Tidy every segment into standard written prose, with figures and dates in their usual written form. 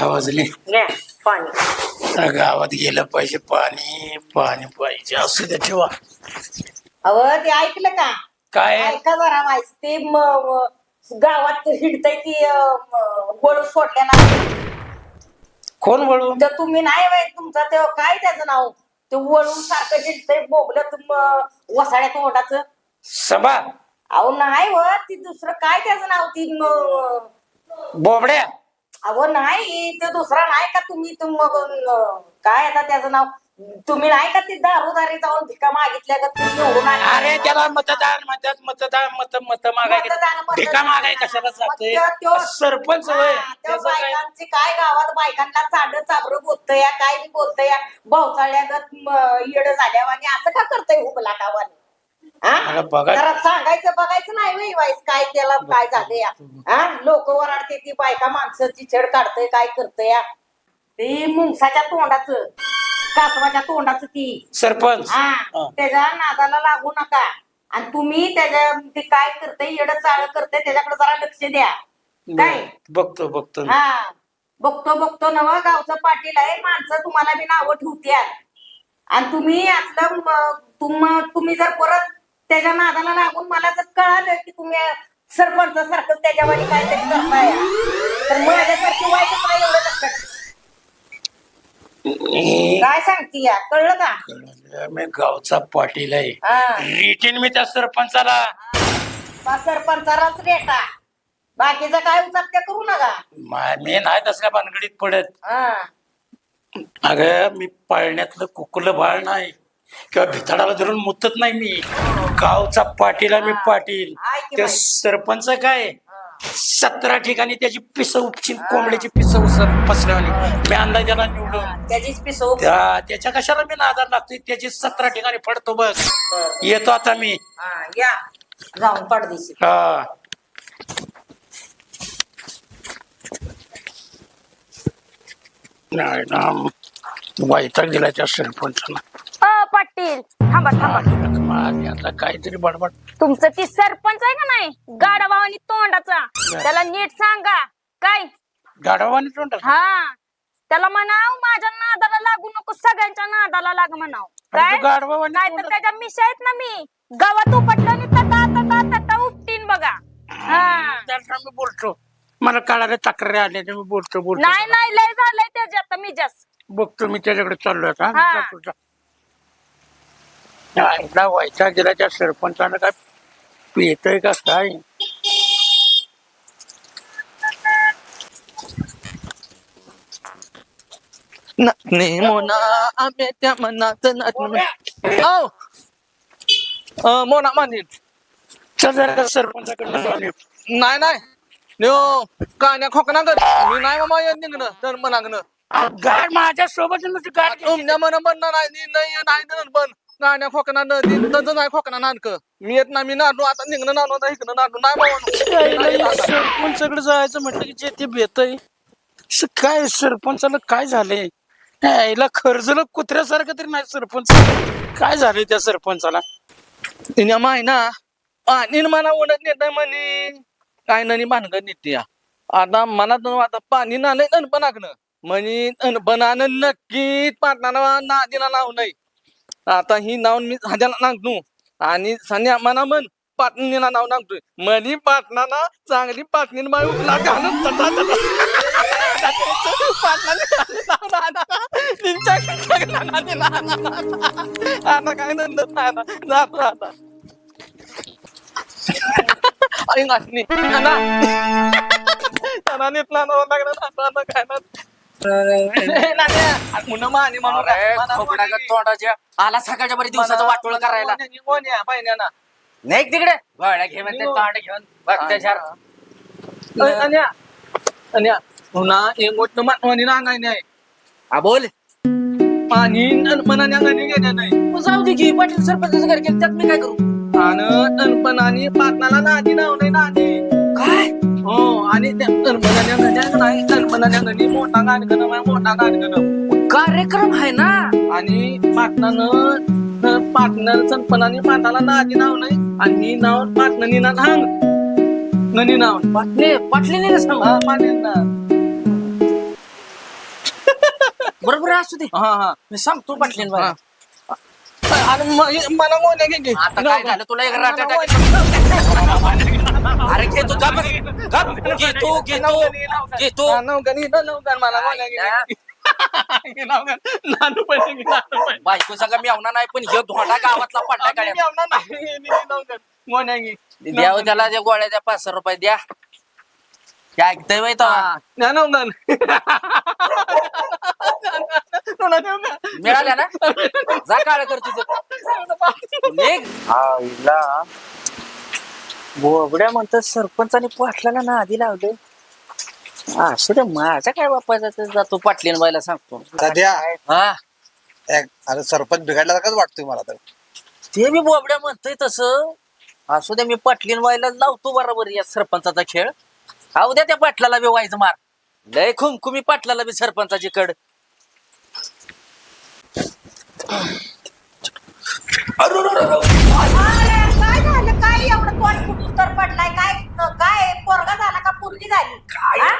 10 वाजले. घ्या पाणी. गावात गेलं पाहिजे, पाणी पाणी पाहिजे. असू दे, ठेवा. अव ते ऐकलं का? काय? ऐका जरा वाईस ते गावात हिंडतय ती वळू सोडलेला. कोण वळून? तर तुम्ही नाही बाई, तुमचा ते काय त्याचं नाव, ते वळून सारखं हिंडतय बोबलत वसाड्या तोंडाचं. सबा. अहो नाही व ती दुसरं काय त्याचं नाव, ती बोबड्या. अहो नाही ते दुसरा नाही का तुम्ही काय आता त्याचं नाव, तुम्ही नाही का ती दारोदारी जाऊन भिका मागितल्या का तुम्ही निवडून आले? अरे त्याला मतदान म्हणतात. मतदान मत मागाय भिका मागाय कशाला जाते? सरपंच होय. त्याचं काय? बायकांची काय गावात बायकांना चांड चाबरं बोलतय, काय बी बोलतय, भावचाळ्यागत येड झाल्यावानी असं का करतय हुबला कावानी? अरे बघा. जरा सांगायचं बघायचं नाही वय वाईस काय त्याला काय झालं या. लोक वराडते ती बायका माणसाची छेड काढतय, काय करतय या. ते मुंगसाच्या तोंडाचं, कासवाच्या तोंडाचं ती सरपंच. त्याच्या नादाला लागू नका. आणि तुम्ही त्याच्या ते काय करते येड चाळ करते त्याच्याकडे जरा लक्ष द्या. काय बघतो बघतो. बघतो नव गावचं पाटील आहे, माणसं तुम्हाला बी नावं ठेवत्यात. आणि तुम्ही असलं तुम्ही जर परत त्याच्या नादाला लागून मला जर कळालं की तुम्ही सरपंच सारखं त्याच्यावर काहीतरी करताय, तर माझ्यासारखी वाईट नाही एवढं लक्षात. काय सांगती या, कळलं का? मी गावचा पाटील आहे. रिटीन मी त्या सरपंचाला. सरपंचालाच रेटा, बाकीचं काय उचापत्या करू नका. मी नाही तसल्या भानगडीत पडत. अगं मी पाळण्यातलं कुकुलं बाळ नाही किंवा भिताडाला धरून मुतत नाही. मी गावचा पाटील आहे. मी पाटील. ते सरपंच काय 17 ठिकाणी त्याची पिस उपची, कोंबड्याची पिस पसरवली. मी आणलाय त्याला निवडून. त्याचीच पिस त्याच्या कशाला मी नादार लागतोय? त्याची 17 ठिकाणी पडतो. बस येतो आता मी. या जाऊन पडदेशी. नाही ना, वैताग दिला त्या सरपंचाला. पाटील थांबा थांबा. आता काहीतरी बडबड. तुमचं ती सरपंच आहे का नाही गाडवानी तोंडाचा, त्याला नीट सांगा. काय गाढवानी तोंड? हा, त्याला म्हणाव माझ्या नादाला लागू नको, सगळ्यांच्या नादाला लाग म्हणाव. काय नाही तर त्याच्या मिशा आहेत ना, मी गावात उपटलं आणि तटा तटा तटा उपटीन बघा. मी बोलतो, मला काढायला तक्रारी आल्या, मी बोलतो. नाही नाही लय झालंय त्याच्या, आता मी जास्त बघतो. मी त्याच्याकडे चाललोय आता. एकदा व्हायचा गेला त्या सरपंचानं. काय पितय का काय? मोना आम्ही त्या मनात मोना मानीन. चल जरा सरपंचाकडे. नाही कान्या खोकना कर. मी नाही मामा येत निघणं तर मनागणं गाड माझ्या सोबत तुमच्या मन म्हणणं नाही पण कान्या खोकना नाही खोकना नानक. मी येत नाही. मी नाडू आता निघणं नाडू इकडं नाडू नाही बाबा. सरपंचाकडे जायचं म्हटलं की जे ते भेटय. काय सरपंचाला काय झालंय? यायला खर्जलं कुत्र्यासारखं तरी नाही सरपंच. काय झालंय त्या सरपंचाला? तिने माय ना आणि मला ओढत नेत म्हणे काय नाही भानगड नेते. आता मला आता पाणी नालंय अनपणाकनं म्हणे अनपणानं नक्कीच पाटणाला नादीला नाव नाही. आता ही नाव मी ह्याला नागतो आणि सन्या मना म्हण पाटणीला नाव नागतोय. मनी पाटणाला चांगली पाटणी बाई उकला घालून आता काय नंतर जातो आता. तोंडाच्या आला सकाळच्या बरी दिवसाचं वाटोळ करायला नाही तिकडे गोळ्या घेऊन ते तोंड घेऊन बघते चार. बोल पाणी मनाने गेल्या नाही. जाऊ दे की पाटील सरपंचाचं घर केलं त्यात मी काय करू? आणि पाटणाला नादी नाव नाही नादी काय हो. आणि मोठा गाणगण कार्यक्रम आहे ना. आणि पाटणं सनपणाने पाटाला नादी नाव नाही आणि नाव पाटणी ना सांग ननी नाव पाटले पाटली नाही सांग. माने ना बरोबर असू दे हा हा मी सांगतो पाटलीन बाई हा. आणि मला गोण्या घे की. आता काय झालं तुला एक राजा अरे घे तू गप घे तू मला गोण्या घे. नानू पाहिजे की नानू पाहिजे. बायको सगळं मी आवणार नाही पण हे धोंडा गावातला पडला मी गाड्या आवणार नाही. गोण्या घे. द्याव त्याला त्या गोळ्या द्या 500 रुपये द्या काय ऐकतोय बाई तो मिळाल्या ना जा काळ कर तुझं आईला बोबड्या म्हणतात सरपंचाने पाटलाला ना आधी लावले असं ते माझ्या काय बापाचा जातो पाटलीन बाईला सांगतो सध्या हा अरे सरपंच बिघडल्यासारखाच वाटतोय मला तर. ते मी बोबड्या म्हणतोय तसं असू द्या मी पाटलीन बाईला लावतो बरोबर या सरपंचाचा खेळ हा उद्या त्या पाटलाला बी वाईज मार लय खुमखुमी पाटलाला बी सरपंचाची कड अरे, काय झालं काय एवढं तोंड फुटून तर पडलाय काय काय पोरगा झाला का पोरगी झाली हा?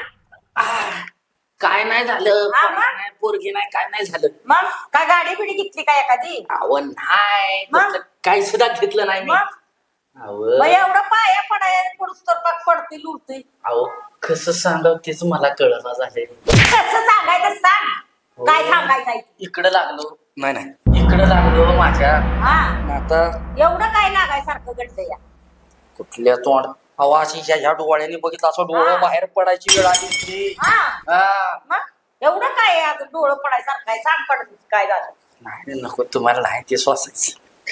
काय नाही झालं हा, मग? नाही, पोरगी नाही काय नाही झालं मग काय गाडी बिडी घेतली काय एखादी अहो नाही मग? तसलं काही सुद्धा घेतलं नाही मी मग अहो मग एवढं पाया पडाय पडूस तर पाक पडती लुटती अहो कसं सांगाव तेच मला कळना झाले कसं सांगायचं सांग काय सांगायचं इकडं लागलो नाही नाही इकडं लागलो माझ्या हा आता एवढं काय लागायसारखं घडलं या कुठल्या तोंड आवाज ह्या डोळ्याने बघितलं असं डोळं हा. बाहेर पडायची वेळ आली होती हा हा. मग एवढं काय आता डोळं पडायसारखं आहे सांग पडत काय झालं नाही नको तुम्हाला नाही ते श्वासायचं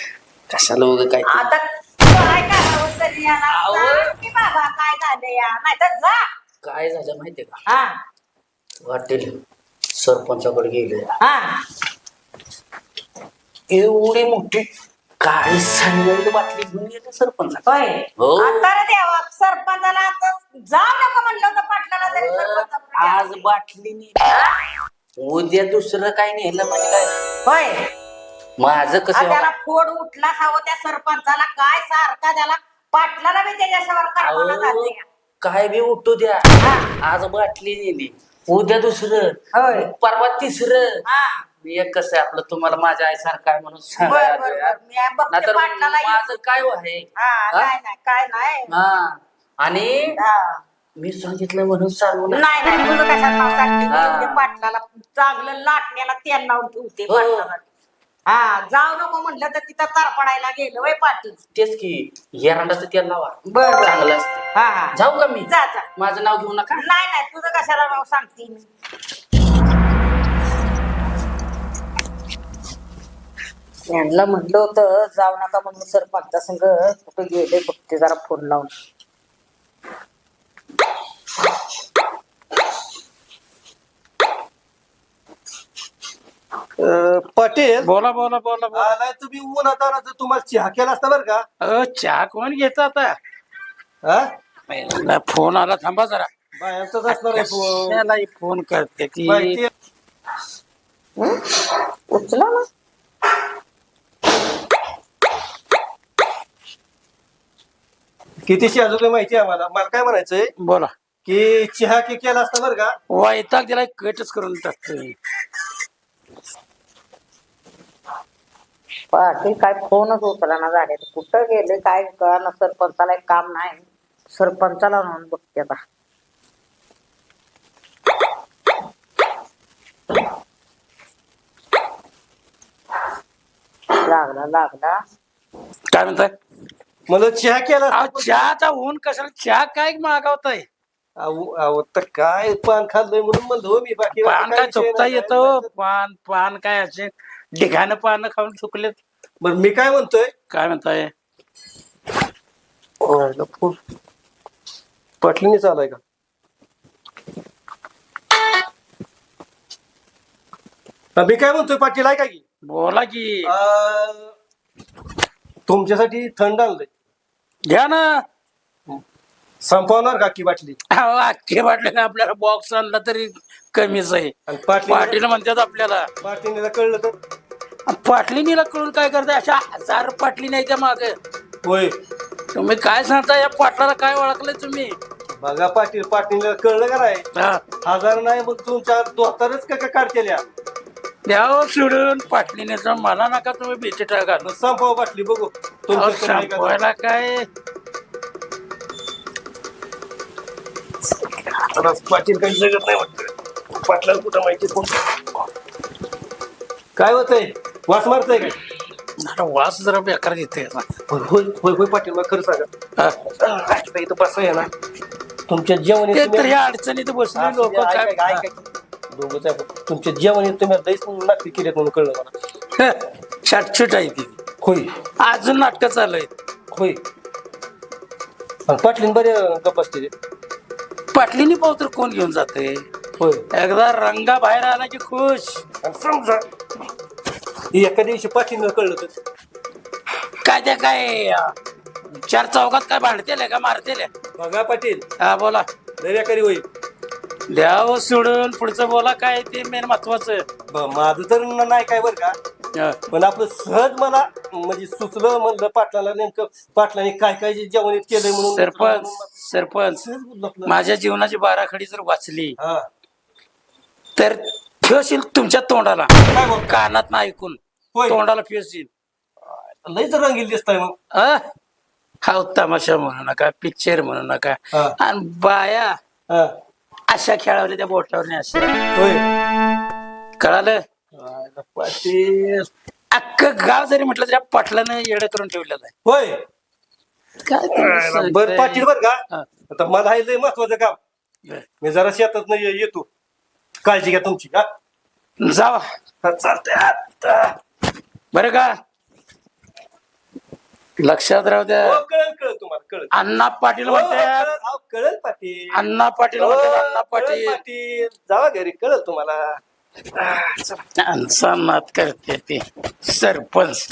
कशाला उगं काय ते? आता काय करावं तरी याला अहो. सांग की बाबा काय झालं या नाही तर जा काय झालं माहितीये का हा वाटेल सरपंचाकडे गेले हा एवढी मोठी काळी सांगेल बाटली घेऊन गेले सरपंच होय हो. आता रे देवा सरपंचाला आता जाऊ नका म्हणलं होतं पाटलाला तरी सरपंचाकडे आज बाटली नेली उद्या दुसरं काय नेलं म्हणजे काय होय माझं आ, कसं त्याला फोड उठला हवं त्या सरपंचाला काय सारखा त्याला पाटलाला बी त्याच्यावर कारभार अहो, जाते काय बी उठू द्या हा. आज बाटली नेली उद्या दुसरं होय. परवा तिसरं हा एक कसं आहे आपलं तुम्हाला माझ्या आई सारखं आहे म्हणून बर बर सांगायला बर मी आहे बघते नाहीतर पाटलाला माझं काय आहे हा नाही नाही काय नाही हा आणि हा. मी सांगितलं म्हणून सांगू नका. नाही नाही तुझं कशाला नाव सांगते मी? हा. ते पाटलाला चांगलं लाटण्याला तेल लावून ठेवते हो. पाटलाला हा जाऊ नको म्हणलं तर तिथं तारपडायला गेलं वय पाटील तेच की हेरांडाचं तेल लावा बर बर. चांगलं असतं हा हा जाऊ का मी जा जा माझं नाव घेऊ नका नाही नाही तुझं कशाला नाव सांगते मी यांना म्हणलं होतं जाऊ नका म्हणून सरपंचा संग कुठे गेले बघते जरा फोन लावून पाटील बोला बोला बोला बोला नाही तुम्ही उन्हात आला तर तुम्हाला चहा केला असता बरं का चहा कोण घेत आता हा पहिला फोन आला थांबा जरा बायांचाच असणार आहे फोन. कशालाही फोन करते ती माहिती आहे. उचला ना किती चहा झालं माहिती आहे आम्हाला मला काय म्हणायचंय बोला की चहा केला असता बरं का वैताग त्याला कटच करून टाकतोय पाटील काय फोनच उचला ना झाले कुठं गेले काय कळा सरपंचाला एक काम नाही सरपंचाला म्हणून बघते आता लागला लागला काय म्हणताय मला चहा केला अहो असता. चहाचा ऊन कशाला चहा काय मागवताय अहो अहो, तर काय पान खाल्लंय म्हणून म्हणलं हो मी बाकी पान काय विषय चुकता नाही. येतो पान पान काय असे ढिगानं पानं खाऊन चुकलेत बरं मी काय म्हणतोय काय म्हणताय पाटलीने चालाय का मी काय म्हणतोय पाटील आहे का की बोला की तुमच्यासाठी थंड आणलंय घ्या ना संपवणार का की बाटली अहो, अख्खे वाटले आपल्याला बॉक्स आणला तरी कमीच आहे आणि पाटली पाटील म्हणतात आपल्याला पाटलीला कळलं तर पाटलीनीला कळून काय करताय अशा 1000 पाटली नाही त्या मागे होय तुम्ही काय सांगता या पाटलाला काय ओळखलंय तुम्ही बघा पाटील पाटलीला कळलं का नाही हा. 1000 नाही मग तुमच्या दोतारच का काढतेल्या द्यावं सोडून पाटलीने तर मला नका तुम्ही भीती टाका संपवा बाटली बघू तुमच्याकडे नाही का? संपवायला काय आता पाटील काही जगत नाही वाटतं पाटलाला कुठं माहिती कोण काय होतंय वास मारतय काय आता वास जरा बेकार येते होय होय होय होय पाटील मला खरं सांगा आता इथं बसा आहे ना तुमच्या जेवण तर ह्या अडचणीत बसले लोक काय दोघंच आहे. तुमच्या जेवण तुम्ही लईच नाटक केले म्हणून कळलं मला छाटछूट आहे ती होय अजून नाटक चालू आहे होय आणि पाटलीन बरे गप असते पाटलीनी पाहू तर कोण घेऊन जाते होय एकदा रंगा बाहेर आला की खुश आणि समजा एका दिवशी पाटलीन कळलं तर काय त्या काय चार चौकात काय भांडतेल का मारतेल बघा पाटील हा बोला दर्याकारी होईल द्यावं सोडून पुढचं बोला काय ते मेन महत्वाचं माझं तर नाही काय बरं का हा. पण आपलं सहज मला म्हणजे सुचलं म्हणलं पाटलाला नेमकं पाटलाने काय काय जे जेवण केलंय म्हणून सरपंच सहज बोललो आपलं. माझ्या जीवनाची बाराखडी जर वाचली हा तर फेशील तुमच्या तोंडाला काय बोल कानात ना ऐकून होय. तोंडाला फेशील लईच रंगील दिसताय मग हा तमाशा म्हणू नका पिक्चर म्हणू नका हा. आणि बाया हा अशा खेळावल्या त्या बोटावर नाही अशा होय कळालं पाटील अख्खं गाव जरी म्हटलं तरी पाटलानं येडं करून ठेवलेलं आहे होय काय तुम्ही बर पाटील बर का हा. आता मला हे लय महत्वाचं काम बरं. मी जरा शेतात नाही येतो काळजी घ्या तुमची का जावा चालतंय आता बरं का लक्षात राहू द्या हो, कळेल कळेल तुम्हाला कळेल अण्णा पाटील म्हणते कळेल, अहो, कळेल पाटील अण्णा पाटील हो, म्हणते अण्णा कळेल पाटील पाटील जावा घरी कळेल तुम्हाला नात करते ते सरपंच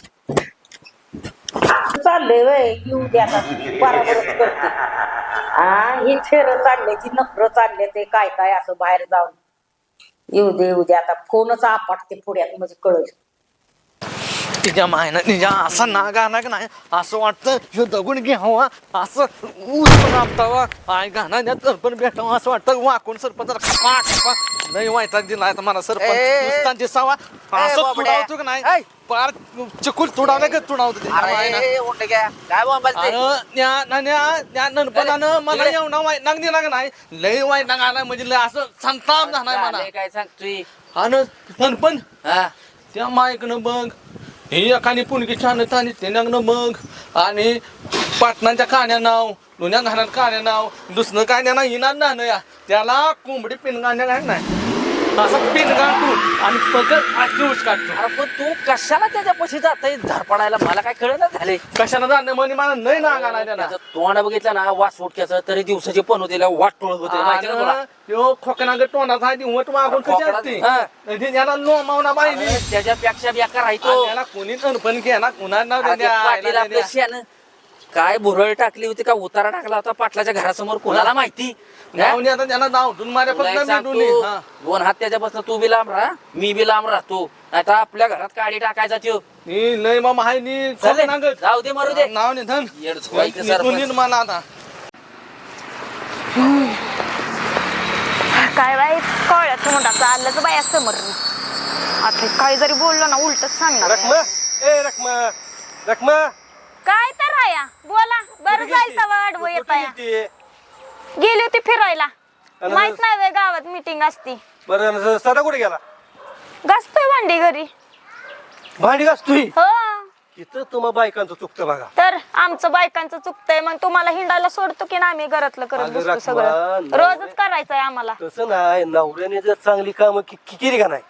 चाललंय वय येऊ द्या आता बरोबरच करते ही थेर चालले ती नखर चालले ते काय काय असं बाहेर जाऊन येऊ दे आता फोनच आपटते पुढ्यात म्हणजे कळल तिच्या मायना तिच्या असा नाग आला की नाही असं वाटतं ह्यो दगुण घ्यावा असं ऊस आपटावा आय गाणा द्या सरपंच भेटावा असं वाटतं वाकून सरपंच खपा खपा नाही वाईटात दिला आता मला सरपंच नुसता दिसावा असं तुडावतो की नाही पार चिकूल तुडावलं का तुडावतो काय नणपणानं मला एवढा वाईट नाग दिला का नाही लय वाईट नाग आला म्हणजे लय असं संताप झालाय मला काय सांगतोय आणि नणपण हा त्या मायकनं बघ ही एखादी पुणकी छान आणि ते नग्न बघ आणि पाटणाच्या कान्या नाव दोन्या घरात कान्या नाव दुसरं काय त्यांना येणार ना या त्याला कोंबडी पिनगाण्या काय नाही असं पिनगाण तू आणि पगत आजूच काढतो अरे पण तू कशाला त्याच्या पशी जाताय धडपडायला मला काय कळलं झाले कशाला जाणं म्हणे मला नाही नाग आला त्याला त्याचं तोंड बघितलं ना वास फुटक्याचं तरी दिवसाचे पण होते वाट टोळ होते माहिती का तुला? यो खोकनाग तोंडात आहे ती वट मागून कशी असते त्याला लोमावना पाहिजे अरे त्याच्यापेक्षा बेकार आहे तो त्याला कोणी पण घ्या कुणा नाव अरे ते पाटील आपलं शेण काय भुरळ टाकली होती का उतारा टाकला होता पाटलाच्या घरासमोर कोणाला माहिती गावनी आता त्याला धावतून माझ्या तुला एक फक्त सांगतो, मिटून हा. दोन हात त्याच्यापासून तू बी लांब राहा मी बी लांब राहतो आता आपल्या घरात काडी टाकायचा त्यो नी लय मामा हाय नी चले, खोकनाग. जाऊ दे मरू दे नाव निधन येड झोपायचं सरपंच. मला आता काय बाई कळ्याचं म्हणतात आलंच बाया समोर आता काही जरी बोललो ना उलटच सांगणार रखमा ए रखमा रखमा काय तर राया बोला बरं जाईल तवा आडवं येत गेली होती फिरायला माहित नाही बाई गावात मीटिंग असती बरं सदा कुठे गेला घासतोय भांडी घरी भांडी घासतोय हो तिथं तुम्हा बायकांचं चुकतं बघा तर आमचं बायकांचं चुकतंय मग तुम्हाला हिंडायला सोडतो की ना आम्ही घरातलं करत अगं बसतो रखमा, सगळं रोजच करायचंय आम्हाला तसं नाही नवऱ्याने जर चांगली कामं केली का नाही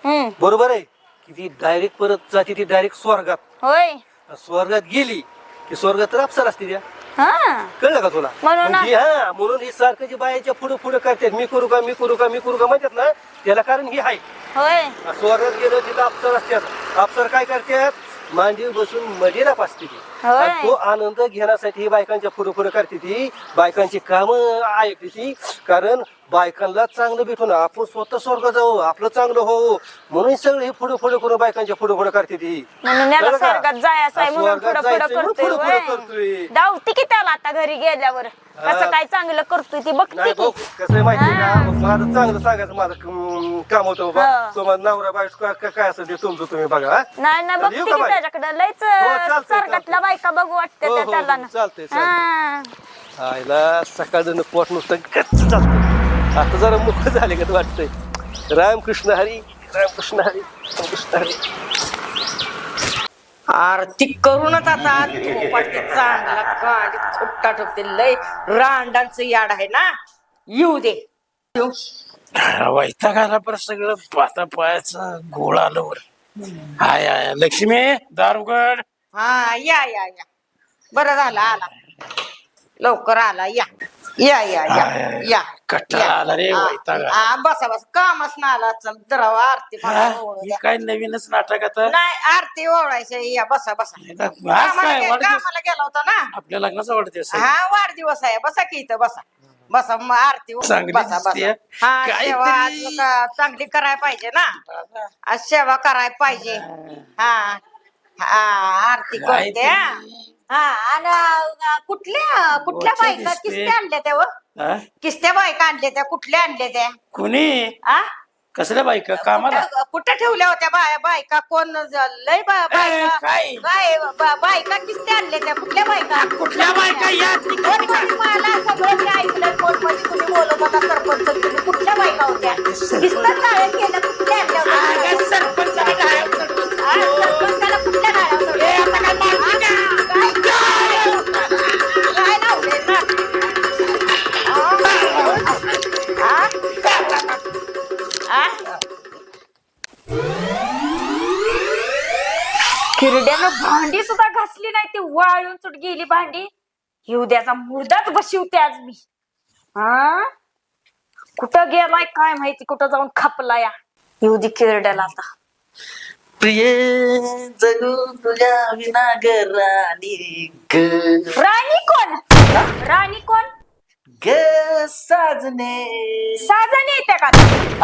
हम्म बरोबर आहे की ती डायरेक्ट परत जाते ती डायरेक्ट स्वर्गात होय स्वर्गात गेली की स्वर्गात तर अप्सर असते त्या हा कळलं का तुला म्हणून मग हा म्हणून ही सारखं जी बायाच्या पुढे पुढे करतात मी करू का मी करू का मी करू का म्हणतात ना त्याला कारण ही आहे होय स्वर्गात गेलं तिथं अप्सर असतात अप्सर काय करतात मांडी बसून मजेला पाचते ती होय. आणि तो आनंद घेण्यासाठी बायकांच्या पुढे पुढे करते ती, बायकांची कामं ऐकते ती. कारण बायकांना चांगलं भेटून आपण स्वतः स्वर्ग जाऊ, आपलं चांगलं हो, म्हणून सगळं हे पुढे पुढे करून बायकांच्या पुढे पुढे करते ती. म्हणून याला कळलं का? स्वर्गात जायचं आहे म्हणून स्वर्गात पुढं पुढं जायचंय म्हणून करतोय पुढं पुढं करतोय. होय. धावती की त्याला आता घरी गेल्यावर कसं काय चांगलं करतोय ती बघते नाही की भाऊ, कसं आहे माहितीये का, माझं चांगलं सांगायचं माझं काम होतं हा. बाबा. तुम्हाला नवरा बायको काय असं ते तुमचं तुम्ही बघा हा? नाही नाही तर बघते येऊ की का बाई? त्याच्याकडे लयच चालतंय, स्वर्गातल्या बायका बघू वाटते हो, त्या हो, त्याला हो, चालतंय, चालतंय. हा. आईला सकाळचं पोट नुसतं गच्च चालतं. आता जरा मुख झाले का वाटतंय. रामकृष्ण हरी, रामकृष्ण हरी, रामकृष्ण हरी. आरती करूनच आता पडते चांगला गाडी खुट्टा ठोकते. लय रांडांचं याड आहे ना. येऊ दे. वैताग आला पर सगळं पाता पायाचं गोळ आलं वर. हाय हाय लक्ष्मी दार उघड. हा या या या बरं झालं आला, लवकर आला. या या या या या कट्टाळा आला रे, हा, वैताग आला. हा, बसा बसा कामच ना आला. चल जरा आरती हा, मला ओवाळू हे द्या. काय नवीनच नाटक आता. नाही आरती ओवाळायचं. या बसा बसा. आज कामाला काय वाढदिवस कामाला गेला होता ना. आपल्या लग्नाचा वाढदिवस आहे. हा वाढदिवस आहे. बसा की इथं बसा बसा. मग आरती चांगली बसा दिसतेय. बसा. हा काहीतरी- सेवा आज चांगली करायला पाहिजे ना. आज सेवा करायला पाहिजे. हा हा आरती करते. हा आणि कुठल्या कुठल्या रोजच्या बायका दिसते. किस्त्या आणल्या त्या व? हा? किस्त्या बायका आणल्या त्या कुठल्या आणल्या त्या? कुणी आ? कसल्या बायका कामाला? कुठं ठेवल्या होत्या बायका? कोण लय बायका काय? बायका किस्त्या आणल्या त्या? कुठल्या बायका? कुठल्या बायका या? फोनमध्ये मला सगळं मी ऐकलं. फोनमध्ये तुम्ही बोलत होता सरपंच. तुम्ही कुठल्या बायका होत्या? किस्त्या चाळ्या केल्या कुठल्या आणल्या होत्या? सरपंचाने डाळ्या आ, सरपंचाला कुठल्या गाड्या काय लावलंय ना? किरड्यानं भांडी सुद्धा घासली नाही, ती वाळून सुट गेली भांडी. हिवद्याचा मुर्दाच बशिवते आज मी. हा कुठं गेलाय काय माहिती, कुठं जाऊन खपलाय हिवदी किरड्याला आता. प्रिय जगू तुझ्या विना ग राणी ग. राणी कोण? राणी कोण? ग साजने. साजणी येते का?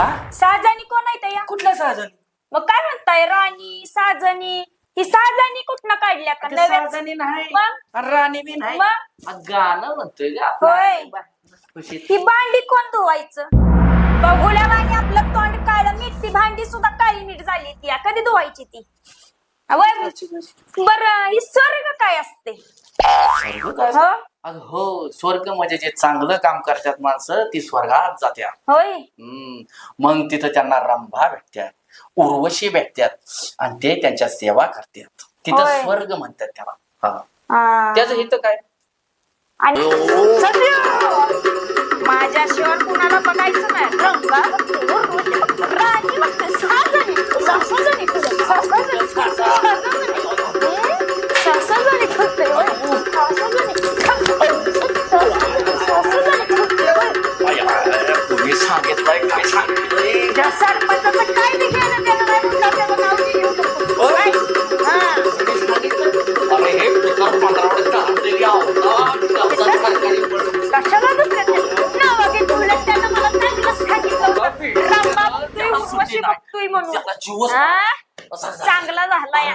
आ? साजणी कोण येते या? कुठल्या साजन? मग काय म्हणताय राणी साजणी? ही साजणी कुठनं काढल्या का नव्या? साजनी नाही मग? राणी बी नाही. मग? गाणं म्हणतोय ग होय. खुशीत. ही भांडी कोण धुवायचं? बघुल्या वाणी आपलं तोंड काळं मीठ, ती भांडी सुद्धा काळी मीठ झाली. ती कधी धुवायची ती? बर ही स्वर्ग काय असते? हो? अगं हो, स्वर्ग म्हणजे जे चांगलं काम करतात माणसं ती स्वर्गात जात्या. होय. मग तिथं त्यांना रंभा भेटत्यात, उर्वशी भेटत्यात आणि ते त्यांच्या सेवा करतात. तिथं होय. स्वर्ग म्हणतात त्याला. हा. हा. त्याचं हिथं काय? आणि माझ्याशिवाय कुणाला बघायचं नाही. रंगा बघते, उर्वशी बघते, राणी बघते, सासणी, सासणी करते, सासणी, सासणी करते, होय. तुम्ही सांगितलंय काय सांगितलंय? त्या सरपंचाचं काय बी घेणं देणं नाही म्हणलं, त्याचं नाव बी घेऊ नको. होय. हा. तुम्ही सांगितलं. अरे हे प्रकार 15 वर्ष चाललेली सरकारी कशाला दुसऱ्याचं नाव घेत उलट त्यानं मला चांगलं सांगितलं होतं. रंबा बघतोय, उर्वशी बघतोय म्हणून. त्याला जीवच हा? असा झाला. चांगला झाला या.